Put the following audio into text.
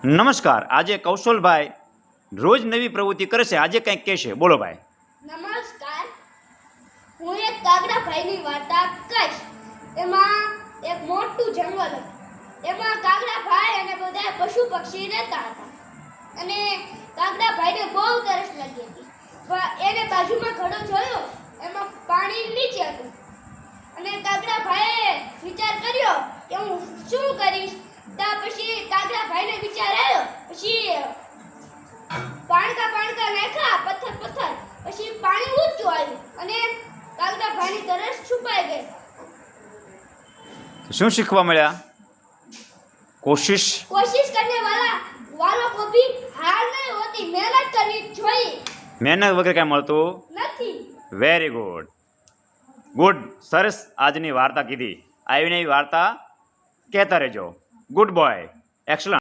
નમસ્કાર. આજે કૌશલભાઈ રોજ નવી પ્રવૃત્તિ કરે છે. આજે કંઈક કહેશે, બોલો ભાઈ. નમસ્કાર, હું એક કાગડાભાઈની વાર્તા કહીશ. એમાં એક મોટું જંગલ હતું. એમાં કાગડાભાઈ અને બધા પશુ પક્ષી રહેતા હતા. અને કાગડાભાઈને બહુ તરસ લાગી હતી. પણ એને બાજુમાં ઘડો જોયો, એમાં પાણી નીચે હતું. અને કાગડાભાઈએ વિચાર કર્યો કે હું શું કરીશ. ત્યાર પછી કાગડાભાઈને વિચાર આવ્યો. પછી પાણકા નાખ્યા, પથ્થર. પછી પાણી ઊંચું આવ્યું અને કાગડાભાઈની તરસ છુપાઈ ગઈ. શું શીખવા મળ્યા? કોશિશ करने वालों को भी हार नहीं होती, मेहनत करनी चाहिए. મહેનત વગર કાંઈ મળતું નથી. Very good. સરસ આજની વાર્તા કીધી. આવીને એ વાર્તા કહેતા રહેજો. Good boy. એક્સલન્ટ.